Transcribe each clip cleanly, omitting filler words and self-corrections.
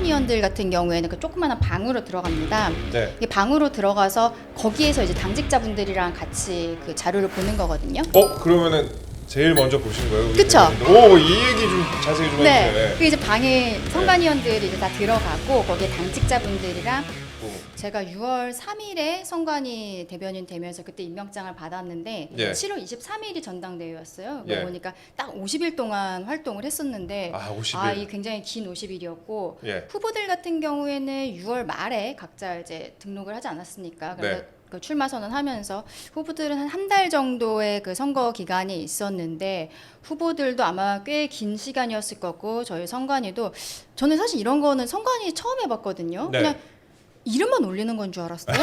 선관위원들 같은 경우에는 그 조그마한 방으로 들어갑니다. 네. 이 방으로 들어가서 거기에서 이제 당직자분들이랑 같이 그 자료를 보는 거거든요. 그러면은 제일 먼저 보신 거예요? 우리 그쵸. 대표님도? 오, 이 얘기 좀 자세히 좀 네. 해주세요. 그 이제 방에 선관위원들이 이제 다 들어가고 거기에 당직자분들이랑 제가 6월 3일에 선관위 대변인 되면서 그때 임명장을 받았는데 예. 7월 23일이 전당대회였어요. 예. 보니까 딱 50일 동안 활동을 했었는데 50일. 이 굉장히 긴 50일이었고 예. 후보들 같은 경우에는 6월 말에 각자 이제 등록을 하지 않았습니까? 그래서 네. 그 출마 선언하면서 후보들은 한 달 정도의 그 선거 기간이 있었는데 후보들도 아마 꽤 긴 시간이었을 거고 저희 선관위도 저는 사실 이런 거는 선관위 처음 해봤거든요. 네. 그냥 이름만 올리는 건 줄 알았어요.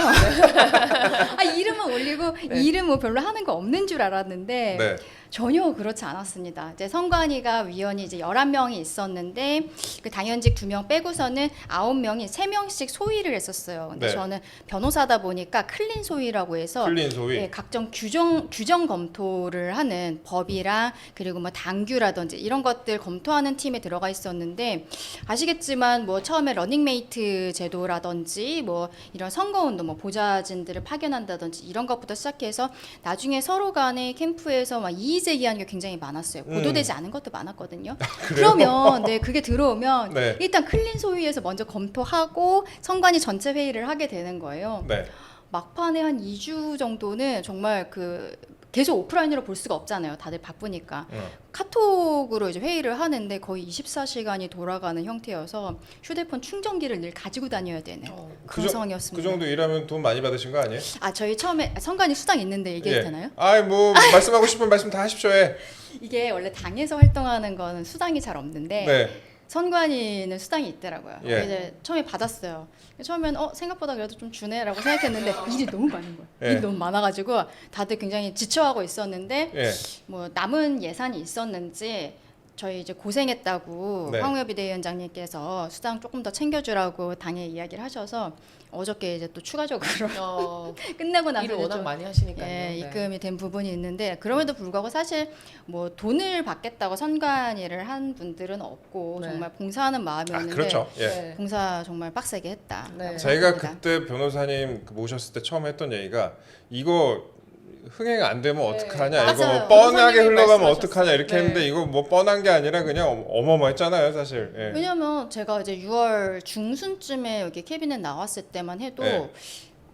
이름만 올리고 네. 이름 뭐 별로 하는 거 없는 줄 알았는데 네. 전혀 그렇지 않았습니다. 이제 선관위가 위원이 이제 11명이 있었는데 그 당연직 2명 빼고서는 9명이 3명씩 소위를 했었어요. 근데 네. 저는 변호사다 보니까 클린 소위라고 해서 클린 소위. 예, 각종 규정 검토를 하는 법이랑 그리고 뭐 당규라든지 이런 것들 검토하는 팀에 들어가 있었는데 아시겠지만 뭐 처음에 러닝메이트 제도라든지 뭐 이런 선거운동 뭐 보좌진들을 파견한다든지 이런 것부터 시작해서 나중에 서로 간에 캠프에서 막 이의 제기하는 게 굉장히 많았어요. 보도되지 않은 것도 많았거든요. 그러면 그게 들어오면 네. 일단 클린 소위에서 먼저 검토하고 선관위 전체 회의를 하게 되는 거예요. 네. 막판에 한 2주 정도는 정말 그 계속 오프라인으로 볼 수가 없잖아요. 다들 바쁘니까. 카톡으로 이제 회의를 하는데 거의 24시간이 돌아가는 형태여서 휴대폰 충전기를 늘 가지고 다녀야 되는 그런 상황이었습니다. 그 정도 일하면 돈 많이 받으신 거 아니에요? 저희 처음에 선관위 수당 있는데 얘기해도 되나요? 뭐 말씀하고 싶은 말씀 다 하십시오. 예. 이게 원래 당에서 활동하는 거는 수당이 잘 없는데 네. 선관위는 수당이 있더라고요. 예. 이제 처음에 받았어요. 처음엔 생각보다 그래도 좀 주네라고 생각했는데 일이 너무 많은 거예요. 예. 일이 너무 많아가지고 다들 굉장히 지쳐하고 있었는데 예. 뭐 남은 예산이 있었는지 저희 이제 고생했다고 네. 황우여 비대위원장님께서 수당 조금 더 챙겨주라고 당에 이야기를 하셔서 어저께 이제 또 추가적으로 끝내고 나서 일을 이제 워낙 좀 많이 하시니까요. 예, 입금이 된 부분이 있는데 그럼에도 불구하고 사실 뭐 돈을 받겠다고 선관위를 한 분들은 없고 네. 정말 봉사하는 마음이었는데 그렇죠. 예. 네. 봉사 정말 빡세게 했다. 네. 제가 그때 변호사님 모셨을 때 처음 했던 얘기가 이거 흥행 안 되면 어떡하냐, 이거 맞아요. 뭐 뻔하게 변호사님이 흘러가면 말씀하셨어요. 어떡하냐 이렇게 네. 했는데 이거 뭐 뻔한 게 아니라 그냥 어마어마했잖아요, 사실. 예. 왜냐면 제가 이제 6월 중순쯤에 여기 캐비넷 나왔을 때만 해도 네.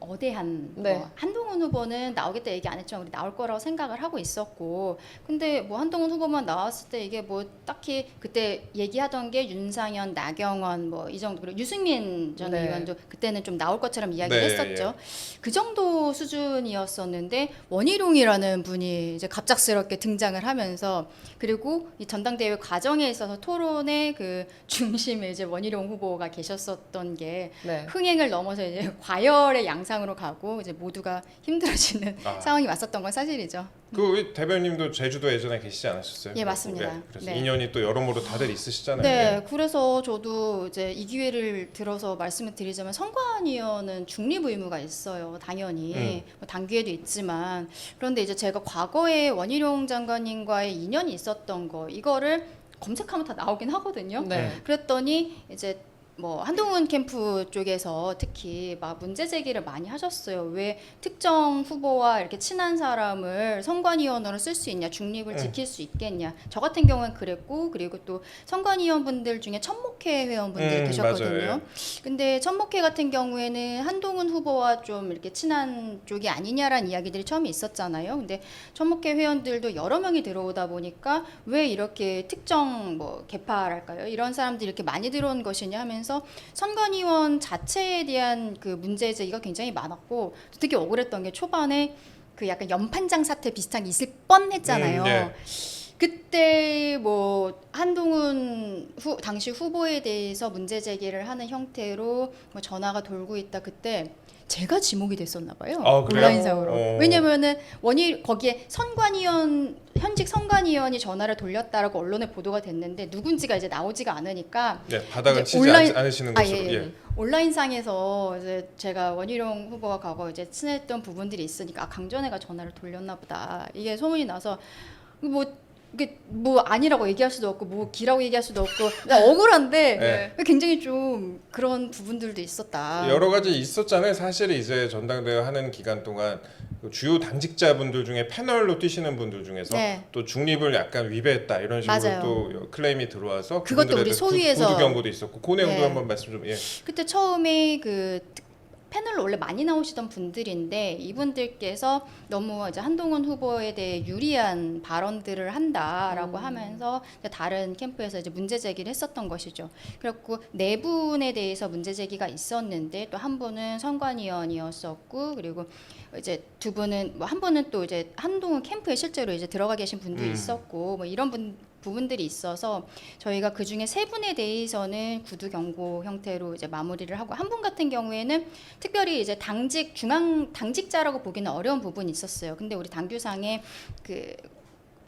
어대한 네. 뭐 한동훈 후보는 나오겠다 얘기 안 했지만 우리 나올 거라고 생각을 하고 있었고 근데 뭐 한동훈 후보만 나왔을 때 이게 뭐 딱히 그때 얘기하던 게 윤상현, 나경원 뭐 이 정도 그리고 유승민 전 네. 의원도 그때는 좀 나올 것처럼 이야기를 네, 했었죠. 그 정도 수준이었었는데 원희룡이라는 분이 이제 갑작스럽게 등장을 하면서 그리고 이 전당대회 과정에 있어서 토론의 그 중심에 이제 원희룡 후보가 계셨었던 게 네. 흥행을 넘어서 이제 과열의 양상으로 가고 이제 모두가 힘들어지는 상황이 왔었던 건 사실이죠. 우리 대변님도 제주도 예전에 계시지 않으셨어요? 예, 맞습니다. 그래서 네. 인연이 또 여러모로 다들 있으시잖아요. 네, 그래서 저도 이제 이 기회를 들어서 말씀을 드리자면 선관위원은 중립 의무가 있어요, 당연히 뭐 당규에도 있지만 그런데 이제 제가 과거에 원희룡 장관님과의 인연이 있었던 거 이거를 검색하면 다 나오긴 하거든요. 네. 그랬더니 이제 뭐 한동훈 캠프 쪽에서 특히 막 문제 제기를 많이 하셨어요. 왜 특정 후보와 이렇게 친한 사람을 선관위원으로 쓸 수 있냐, 중립을 지킬 수 있겠냐. 저 같은 경우는 그랬고 그리고 또 선관위원분들 중에 천목회 회원분들 계셨거든요. 맞아요. 근데 천목회 같은 경우에는 한동훈 후보와 좀 이렇게 친한 쪽이 아니냐라는 이야기들이 처음에 있었잖아요. 근데 천목회 회원들도 여러 명이 들어오다 보니까 왜 이렇게 특정 뭐 개파랄까요? 이런 사람들이 이렇게 많이 들어온 것이냐 하면서 선관위원 자체에 대한 그 문제 제기가 굉장히 많았고 특히 억울했던 게 초반에 그 약간 연판장 사태 비슷한 게 있을 뻔했잖아요. 네. 그때 뭐 한동훈 당시 후보에 대해서 문제 제기를 하는 형태로 뭐 전화가 돌고 있다 그때 제가 지목이 됐었나 봐요. 그래요? 온라인상으로. 왜냐면은 거기에 현직 선관위원이 전화를 돌렸다라고 언론에 보도가 됐는데 누군지가 이제 나오지가 않으니까 네, 바닥은 이제 치지 않으시는 것으로. 예. 온라인상에서 이제 제가 원희룡 후보가 과거 이제 친했던 부분들이 있으니까 강전애가 전화를 돌렸나 보다. 이게 소문이 나서 뭐 이게 뭐 아니라고 얘기할 수도 없고 뭐 기라고 얘기할 수도 없고 나 억울한데 굉장히 좀 그런 부분들도 있었다. 여러 가지 있었잖아요. 사실 이제 전당대회 하는 기간 동안 그 주요 당직자분들 중에 패널로 뛰시는 분들 중에서 또 중립을 약간 위배했다 이런 식으로 맞아요. 또 클레임이 들어와서 그것도 우리 소위에서 구두 경고도 있었고 그 내용도 한번 말씀 좀. 그때 처음에 그 패널로 원래 많이 나오시던 분들인데 이분들께서 너무 이제 한동훈 후보에 대해 유리한 발언들을 한다라고 하면서 다른 캠프에서 이제 문제 제기를 했었던 것이죠. 그렇고 네 분에 대해서 문제 제기가 있었는데 또 한 분은 선관위원이었었고 그리고 이제 두 분은 뭐 한 분은 또 이제 한동훈 캠프에 실제로 이제 들어가 계신 분도 있었고 뭐 이런 부분들이 있어서 저희가 그 중에 세 분에 대해서는 구두 경고 형태로 이제 마무리를 하고 한 분 같은 경우에는 특별히 이제 중앙 당직자라고 보기는 어려운 부분이 있었어요. 근데 우리 당규상에 그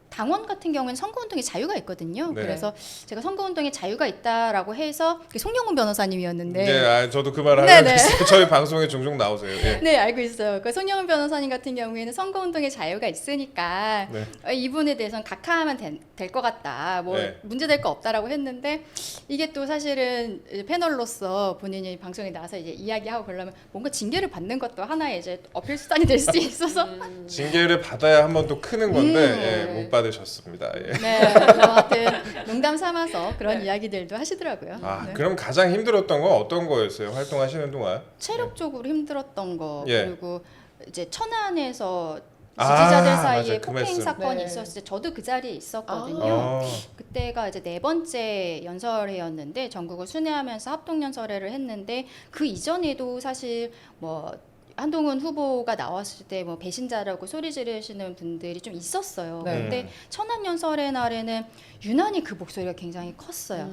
당원 같은 경우는 선거운동에 자유가 있거든요. 네. 그래서 제가 선거운동에 자유가 있다라고 해서 송영훈 변호사님이었는데 네, 저도 그 말을 하려고 했어요. 저희 방송에 종종 나오세요. 네, 알고 있어요. 그 송영훈 변호사님 같은 경우에는 선거운동에 자유가 있으니까 이분에 대해서는 각하하면 될 것 같다. 뭐 문제될 거 없다라고 했는데 이게 또 사실은 이제 패널로서 본인이 방송에 나와서 이제 이야기하고 그러려면 뭔가 징계를 받는 것도 하나의 이제 어필 수단이 될 수 있어서 징계를 받아야 한 번 또 크는 건데 못 받으셨습니다. 네, 하여튼 농담 삼아서 그런 이야기들도 하시더라고요. 그럼 가장 힘들었던 건 어떤 거였어요? 활동하시는 동안? 체력적으로 힘들었던 거 예. 그리고 이제 천안에서 지지자들 사이에 맞아요. 그 폭행 말씀. 사건이 있었을 때 저도 그 자리에 있었거든요. 그때가 이제 4번째 연설회였는데 전국을 순회하면서 합동 연설회를 했는데 그 이전에도 사실 뭐 한동훈 후보가 나왔을 때 뭐 배신자라고 소리 지르시는 분들이 좀 있었어요. 근데 천안 연설회 날에는 유난히 그 목소리가 굉장히 컸어요.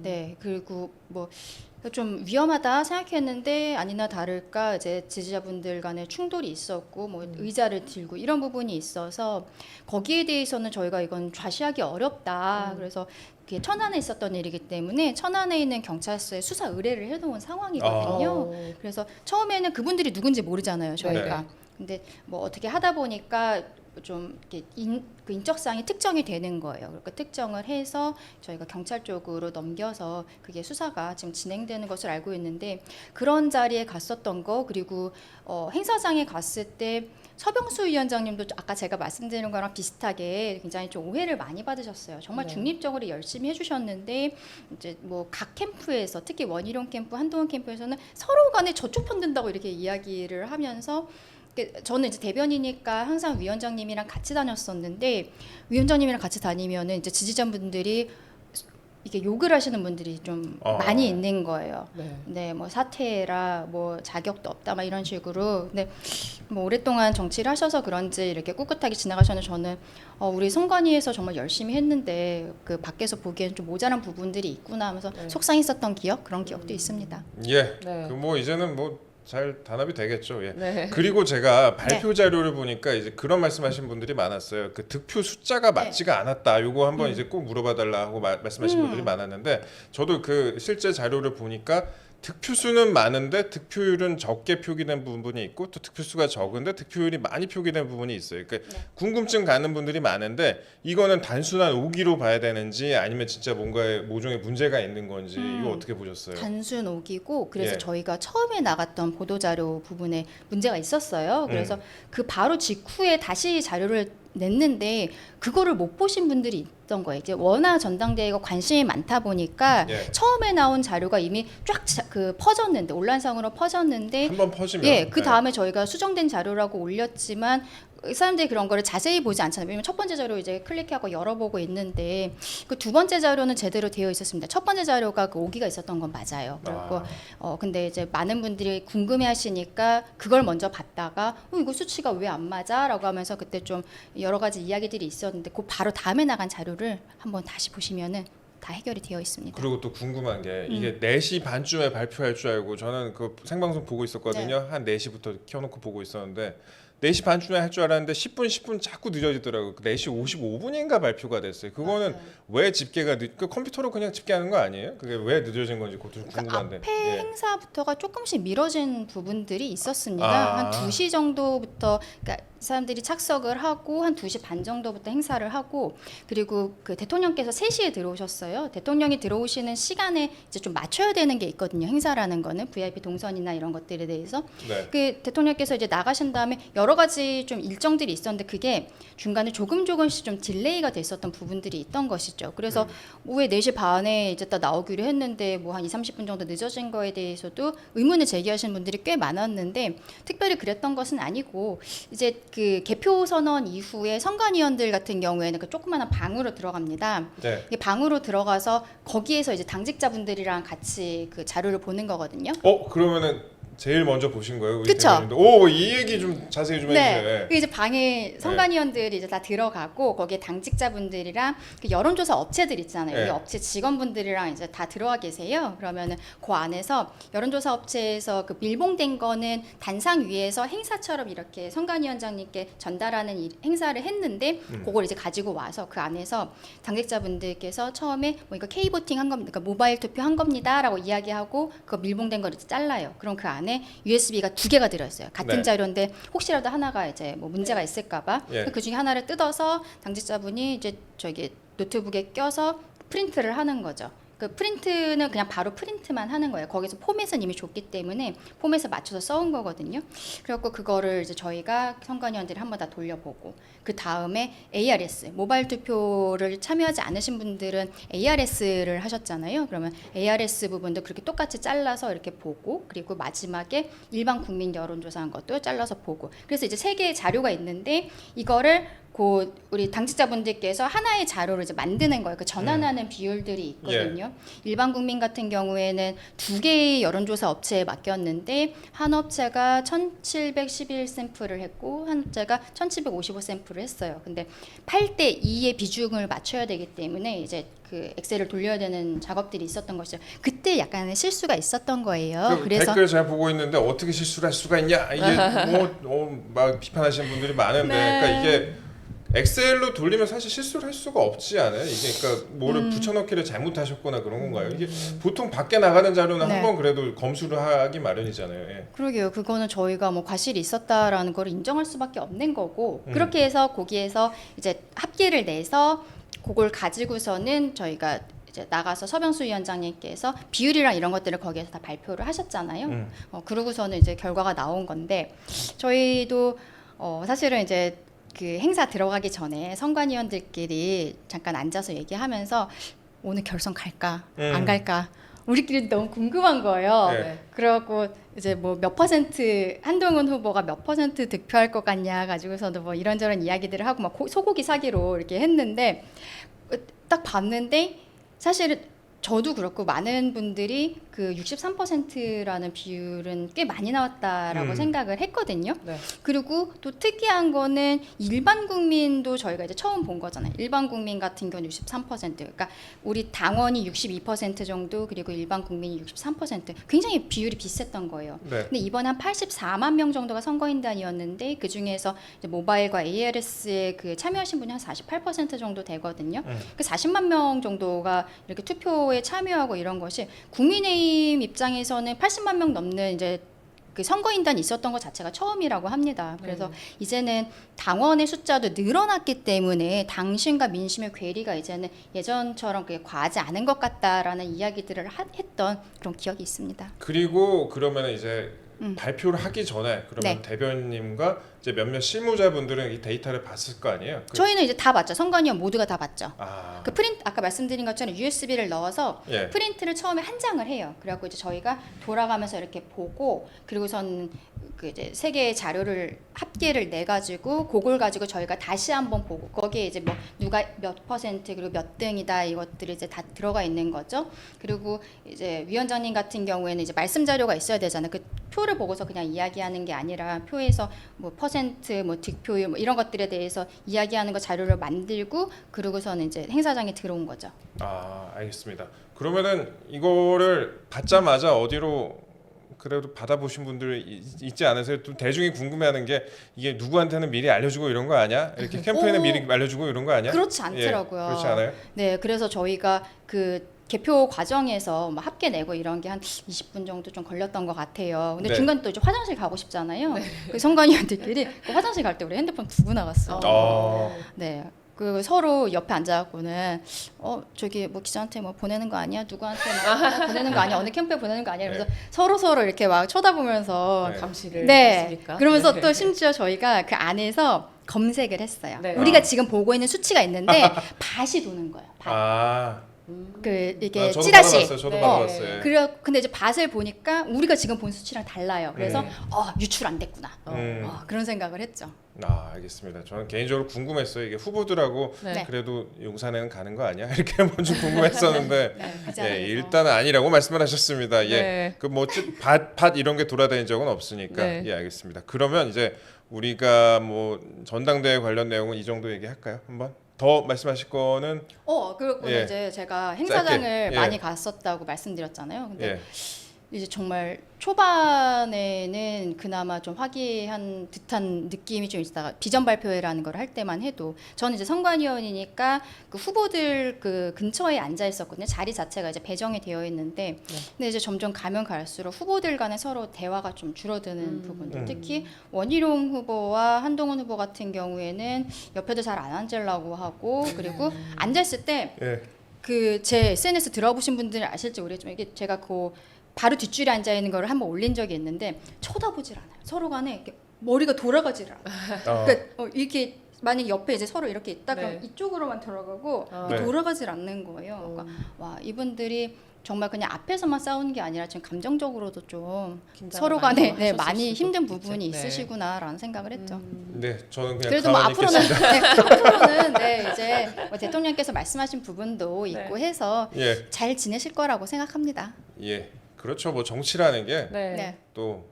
네, 그리고 뭐 좀 위험하다 생각했는데 아니나 다를까 이제 지지자분들 간에 충돌이 있었고 뭐 의자를 들고 이런 부분이 있어서 거기에 대해서는 저희가 이건 좌시하기 어렵다. 그래서 그게 천안에 있었던 일이기 때문에 천안에 있는 경찰서에 수사 의뢰를 해놓은 상황이거든요. 그래서 처음에는 그분들이 누군지 모르잖아요, 저희가. 근데 뭐 어떻게 하다 보니까 좀 이렇게 그 인적사항이 특정이 되는 거예요. 그러니까 특정을 해서 저희가 경찰 쪽으로 넘겨서 그게 수사가 지금 진행되는 것을 알고 있는데 그런 자리에 갔었던 거 그리고 행사장에 갔을 때 서병수 위원장님도 아까 제가 말씀드린 거랑 비슷하게 굉장히 좀 오해를 많이 받으셨어요. 정말 중립적으로 열심히 해주셨는데 이제 뭐 각 캠프에서 특히 원희룡 캠프, 한동훈 캠프에서는 서로 간에 저쪽 편든다고 이렇게 이야기를 하면서 저는 이제 대변이니까 항상 위원장님이랑 같이 다녔었는데 위원장님이랑 같이 다니면은 이제 지지자분들이 이게 욕을 하시는 분들이 좀 많이 있는 거예요. 네, 뭐 사퇴라, 뭐 자격도 없다, 막 이런 식으로. 근데 뭐 오랫동안 정치를 하셔서 그런지 이렇게 꿋꿋하게 지나가셨는데 저는 우리 선관위에서 정말 열심히 했는데 그 밖에서 보기엔 좀 모자란 부분들이 있구나 하면서 속상했었던 그런 기억도 있습니다. 그 뭐 이제는 뭐 잘 단합이 되겠죠. 그리고 제가 발표 자료를 보니까 이제 그런 말씀하신 분들이 많았어요. 그 득표 숫자가 맞지가 않았다. 요거 한번 이제 꼭 물어봐달라 하고 말씀하신 분들이 많았는데 저도 그 실제 자료를 보니까 득표수는 많은데 득표율은 적게 표기된 부분이 있고 또 득표수가 적은데 득표율이 많이 표기된 부분이 있어요. 그러니까 궁금증 가는 분들이 많은데 이거는 단순한 오기로 봐야 되는지 아니면 진짜 뭔가에 모종의 문제가 있는 건지 이거 어떻게 보셨어요? 단순 오기고 그래서 저희가 처음에 나갔던 보도자료 부분에 문제가 있었어요. 그래서 그 바로 직후에 다시 자료를 냈는데 그거를 못 보신 분들이 있던 거예요. 이제 워낙 전당대회가 관심이 많다 보니까 처음에 나온 자료가 이미 쫙 그 퍼졌는데 온라인상으로 퍼졌는데 한번 퍼지면 그 다음에 저희가 수정된 자료라고 올렸지만 사람들이 그런 거를 자세히 보지 않잖아요. 왜냐면 첫 번째 자료 이제 클릭하고 열어보고 있는데 그 두 번째 자료는 제대로 되어 있었습니다. 첫 번째 자료가 그 오기가 있었던 건 맞아요. 그리고 근데 이제 많은 분들이 궁금해하시니까 그걸 먼저 봤다가 이거 수치가 왜 안 맞아?라고 하면서 그때 좀 여러 가지 이야기들이 있었는데 그 바로 다음에 나간 자료를 한번 다시 보시면은 다 해결이 되어 있습니다. 그리고 또 궁금한 게 이게 4시 반쯤에 발표할 줄 알고 저는 그 생방송 보고 있었거든요. 한 4시부터 켜놓고 보고 있었는데 4시 반쯤에 할 줄 알았는데 10분 자꾸 늦어지더라고요. 4시 55분인가 발표가 됐어요. 그거는 왜 집계가 그 컴퓨터로 그냥 집계하는 거 아니에요? 그게 왜 늦어진 건지 그것도 궁금한데. 앞에 행사부터가 조금씩 미뤄진 부분들이 있었습니다. 한 2시 정도부터 그러니까 사람들이 착석을 하고 한 2시 반 정도부터 행사를 하고 그리고 그 대통령께서 3시에 들어오셨어요. 대통령이 들어오시는 시간에 이제 좀 맞춰야 되는 게 있거든요. 행사라는 거는 VIP 동선이나 이런 것들에 대해서 네. 그 대통령께서 이제 나가신 다음에 여러 가지 좀 일정들이 있었는데 그게 중간에 조금씩 좀 딜레이가 됐었던 부분들이 있던 것이죠. 그래서 오후에 4시 반에 이제 딱 나오기로 했는데 뭐 한 20-30분 정도 늦어진 거에 대해서도 의문을 제기하신 분들이 꽤 많았는데 특별히 그랬던 것은 아니고 이제 그 개표 선언 이후에 선관위원들 같은 경우에는 그 조그마한 방으로 들어갑니다. 네. 이 방으로 들어가서 거기에서 이제 당직자분들이랑 같이 그 자료를 보는 거거든요. 그러면은 제일 먼저 보신 거예요? 우리 그쵸. 대표님도. 오, 이 얘기 좀 자세히 좀 해주세요. 네. 그 이제 방에 선관위원들이 이제 다 들어가고 거기에 당직자분들이랑 그 여론조사 업체들 있잖아요. 네. 이 업체 직원분들이랑 이제 다 들어와 계세요. 그러면은 그 안에서 여론조사 업체에서 그 밀봉된 거는 단상 위에서 행사처럼 이렇게 선관위원장님께 전달하는 행사를 했는데 그걸 이제 가지고 와서 그 안에서 당직자분들께서 처음에 뭐 이거 K보팅 한 겁니다. 그러니까 모바일 투표 한 겁니다라고 이야기하고 그 밀봉된 걸 이제 잘라요. 그럼 그 안에 USB가 2개가 들어있어요. 같은 네. 자료인데 혹시라도 하나가 이제 뭐 문제가 있을까봐 예. 그 중에 하나를 뜯어서 당직자분이 이제 저기 노트북에 껴서 프린트를 하는 거죠. 그 프린트는 그냥 바로 프린트만 하는 거예요. 거기서 포맷은 이미 줬기 때문에 포맷에 맞춰서 써온 거거든요. 그래갖고 그거를 이제 저희가 선관위원들이 한번 다 돌려보고 그 다음에 ARS 모바일 투표를 참여하지 않으신 분들은 ARS를 하셨잖아요. 그러면 ARS 부분도 그렇게 똑같이 잘라서 이렇게 보고 그리고 마지막에 일반 국민 여론조사한 것도 잘라서 보고 그래서 이제 3개의 자료가 있는데 이거를 그 우리 당직자분들께서 하나의 자료를 이제 만드는 거예요. 그 전환하는 비율들이 있거든요. 일반 국민 같은 경우에는 2개의 여론조사 업체에 맡겼는데 한 업체가 1,711 샘플을 했고 한 업체가 1,755 샘플을 했어요. 근데 8대 2의 비중을 맞춰야 되기 때문에 이제 그 엑셀을 돌려야 되는 작업들이 있었던 것이죠. 그때 약간의 실수가 있었던 거예요. 그래서 댓글 잘 보고 있는데 어떻게 실수를 할 수가 있냐 이게 막 비판하시는 분들이 많은데 네. 그러니까 이게 엑셀로 돌리면 사실 실수를 할 수가 없지 않아요? 이게 그러니까 뭐를 붙여넣기를 잘못하셨거나 그런 건가요? 이게 보통 밖에 나가는 자료는 네. 한번 그래도 검수를 하기 마련이잖아요. 예. 그러게요. 그거는 저희가 뭐 과실이 있었다라는 걸 인정할 수밖에 없는 거고 그렇게 해서 거기에서 이제 합계를 내서 그걸 가지고서는 저희가 이제 나가서 서병수 위원장님께서 비율이랑 이런 것들을 거기에서 다 발표를 하셨잖아요. 그러고서는 이제 결과가 나온 건데 저희도 사실은 이제 그 행사 들어가기 전에 선관위원들끼리 잠깐 앉아서 얘기하면서 오늘 결선 갈까 안 갈까 우리끼리 너무 궁금한 거예요. 네. 그래갖고 이제 뭐 몇 퍼센트 한동훈 후보가 몇 퍼센트 득표할 것 같냐 가지고서도 뭐 이런저런 이야기들을 하고 막 소고기 사기로 이렇게 했는데 딱 봤는데 사실은 저도 그렇고 많은 분들이 그 63%라는 비율은 꽤 많이 나왔다라고 생각을 했거든요. 네. 그리고 또 특이한 거는 일반 국민도 저희가 이제 처음 본 거잖아요. 일반 국민 같은 경우는 63%. 그러니까 우리 당원이 62% 정도 그리고 일반 국민이 63%. 굉장히 비율이 비슷했던 거예요. 네. 근데 이번에 한 84만 명 정도가 선거인단이었는데 그 중에서 모바일과 ARS에 그 참여하신 분이 한 48% 정도 되거든요. 그 40만 명 정도가 이렇게 투표에 참여하고 이런 것이 국민의힘 입장에서는 80만 명 넘는 이제 그 선거인단이 있었던 것 자체가 처음이라고 합니다. 그래서 이제는 당원의 숫자도 늘어났기 때문에 당신과 민심의 괴리가 이제는 예전처럼 그게 과하지 않은 것 같다라는 이야기들을 했던 그런 기억이 있습니다. 그리고 그러면 이제 발표를 하기 전에 그러면 네. 대변인님과 이제 몇몇 실무자분들은 이 데이터를 봤을 거 아니에요? 저희는 이제 다 봤죠. 선관위원 모두가 다 봤죠. 아, 그 프린트 아까 말씀드린 것처럼 USB를 넣어서 예. 프린트를 처음에 한 장을 해요. 그래갖고 이제 저희가 돌아가면서 이렇게 보고 그리고선 그 이제 3개의 자료를 합계를 내 가지고 그걸 가지고 저희가 다시 한번 보고 거기에 이제 뭐 누가 몇 퍼센트 그리고 몇 등이다 이것들이 이제 다 들어가 있는 거죠. 그리고 이제 위원장님 같은 경우에는 이제 말씀 자료가 있어야 되잖아요. 그 표를 보고서 그냥 이야기하는 게 아니라 표에서 뭐 퍼센트 뭐 득표율 뭐 이런 것들에 대해서 이야기하는 거 자료를 만들고 그러고서는 이제 행사장에 들어온 거죠. 아, 알겠습니다. 그러면은 이거를 받자마자 어디로 그래도 받아보신 분들 있지 않으세요? 또 대중이 궁금해하는 게 이게 누구한테는 미리 알려주고 이런 거 아니야? 이렇게 캠페인에 미리 알려주고 이런 거 아니야? 그렇지 않더라고요. 예, 그렇지 않아요? 네, 그래서 저희가 그 개표 과정에서 뭐 합계 내고 이런 게 한 20분 정도 좀 걸렸던 것 같아요. 근데 네. 중간 또 이제 화장실 가고 싶잖아요. 그 선관위원들끼리 그 화장실 갈 때 우리 핸드폰 두고 나갔어요. 네. 그 서로 옆에 앉아갖고는 저기 뭐 기자한테 뭐 보내는 거 아니야? 누구한테 뭐 보내는 거 아니야? 어느 캠프에 보내는 거 아니야? 그래서 서로 이렇게 막 쳐다보면서 감시를 네. 했으니까. 그러면서 네. 또 심지어 저희가 그 안에서 검색을 했어요. 네. 우리가 지금 보고 있는 수치가 있는데 밭이 도는 거예요. 밭. 아, 그 이게 저도 찌라시. 받아봤어요. 저도 네. 받아봤어요. 그래 근데 이제 밭을 보니까 우리가 지금 본 수치랑 달라요. 그래서 네. 유출 안 됐구나. 그런 생각을 했죠. 아, 알겠습니다. 저는 개인적으로 궁금했어요. 이게 후보들하고 네. 그래도 용산에는 가는 거 아니야? 이렇게 한번 좀 궁금했었는데 네, 그 예, 자리에서. 일단은 아니라고 말씀을 하셨습니다. 예, 네. 그뭐 밭 이런 게 돌아다닌 적은 없으니까 네. 예, 알겠습니다. 그러면 이제 우리가 뭐 전당대회 관련 내용은 이 정도 얘기할까요? 한번 더 말씀하실 거는 그리고 예. 이제 제가 행사장을 짧게. 예. 많이 갔었다고 말씀드렸잖아요. 근데 예, 이제 정말 초반에는 그나마 좀 화기한 듯한 느낌이 좀 있다가 비전 발표회라는 걸 할 때만 해도 저는 이제 선관위원이니까 그 후보들 그 근처에 앉아 있었거든요. 자리 자체가 이제 배정이 되어 있는데 근데 이제 점점 가면 갈수록 후보들 간에 서로 대화가 좀 줄어드는 부분들 특히 원희룡 후보와 한동훈 후보 같은 경우에는 옆에도 잘 안 앉으려고 하고 그리고 앉아 있을 때 예. 그 제 SNS 들어보신 분들은 아실지 모르겠지만 이게 제가 그 바로 뒷줄에 앉아 있는 거를 한번 올린 적이 있는데 쳐다보질 않아요. 서로 간에 이렇게 머리가 돌아가질 않아요. 그러니까 이렇게 만약 옆에 이제 서로 이렇게 있다가 네. 이쪽으로만 들어가고 네. 돌아가질 않는 거예요. 그러니까 와 이분들이 정말 그냥 앞에서만 싸우는 게 아니라 지금 감정적으로도 좀 긴장을 서로 많이 간에 하셨을 많이 수도 힘든 있겠죠. 부분이 네. 있으시구나라는 생각을 했죠. 네, 저는 그냥 그래도 뭐 가만히 앞으로는 있겠습니다. 앞으로는 이제 뭐 대통령께서 말씀하신 부분도 네. 있고 해서 예, 잘 지내실 거라고 생각합니다. 예, 그렇죠. 뭐 정치라는 게 네. 또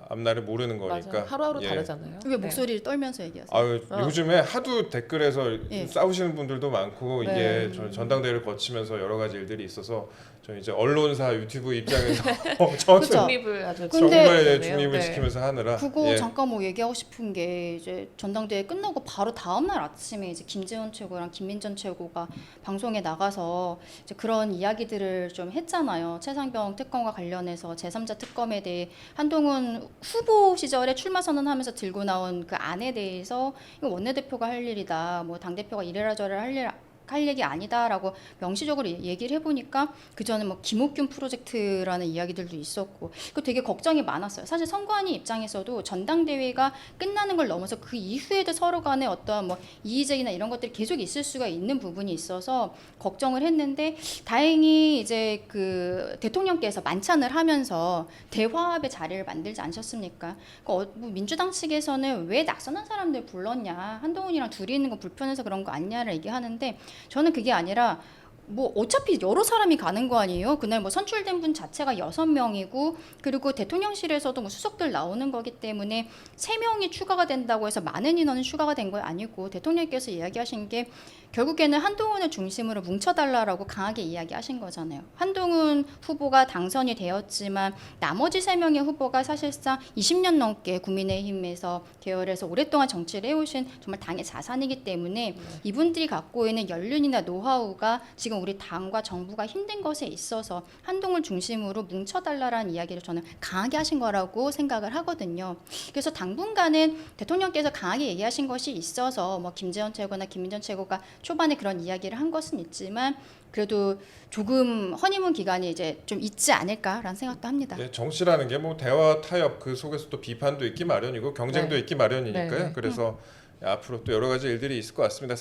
앞날을 모르는 거니까 맞아요. 하루하루 예. 다르잖아요. 왜 목소리를 떨면서 얘기하세요? 아유, 요즘에 하도 댓글에서 예. 싸우시는 분들도 많고 네. 이게 전당대회를 거치면서 여러 가지 일들이 있어서 저 이제 언론사 유튜브 입장에서 그쵸. 중립을 아주 근데- 정말 지키네요. 중립을 네. 지키면서 하느라 그거 예. 잠깐 뭐 얘기하고 싶은 게 이제 전당대회 끝나고 바로 다음 날 아침에 이제 김재원 최고랑 김민전 최고가 방송에 나가서 이제 그런 이야기들을 좀 했잖아요. 최상병 특검과 관련해서 제3자 특검에 대해 한동훈 후보 시절에 출마 선언하면서 들고 나온 그 안에 대해서 이거 원내대표가 할 일이다. 뭐 당대표가 이래라 저래라 할 얘기 아니다라고 명시적으로 얘기를 해보니까 그 전에 뭐 김옥균 프로젝트라는 이야기들도 있었고 그 되게 걱정이 많았어요. 사실 선관위 입장에서도 전당대회가 끝나는 걸 넘어서 그 이후에도 서로 간에 어떠한 뭐 이의제기나 이런 것들이 계속 있을 수가 있는 부분이 있어서 걱정을 했는데 다행히 이제 그 대통령께서 만찬을 하면서 대화합의 자리를 만들지 않으셨습니까? 뭐 민주당 측에서는 왜 낯선 사람들 불렀냐 한동훈이랑 둘이 있는 거 불편해서 그런 거 아니냐를 얘기하는데 저는 그게 아니라 뭐 어차피 여러 사람이 가는 거 아니에요. 그날 뭐 선출된 분 자체가 6명이고 그리고 대통령실에서도 뭐 수석들 나오는 거기 때문에 3명이 추가가 된다고 해서 많은 인원은 추가가 된 거 아니고 대통령께서 이야기하신 게 결국에는 한동훈을 중심으로 뭉쳐달라라고 강하게 이야기하신 거잖아요. 한동훈 후보가 당선이 되었지만 나머지 3명의 후보가 사실상 20년 넘게 국민의힘에서 계열에서 오랫동안 정치를 해오신 정말 당의 자산이기 때문에 이분들이 갖고 있는 연륜이나 노하우가 지금 우리 당과 정부가 힘든 것에 있어서 한동훈 중심으로 뭉쳐달라라는 이야기를 저는 강하게 하신 거라고 생각을 하거든요. 그래서 당분간은 대통령께서 강하게 얘기하신 것이 있어서 뭐 김재원 최고나 김민전 최고가 초반에 그런 이야기를 한 것은 있지만 그래도 조금 허니문 기간이 이제 좀 있지 않을까라는 생각도 합니다. 예, 정치라는 게 뭐 대화 타협 그 속에서 또 비판도 있기 마련이고 경쟁도 네. 있기 마련이니까요. 네. 그래서 앞으로 또 여러 가지 일들이 있을 것 같습니다.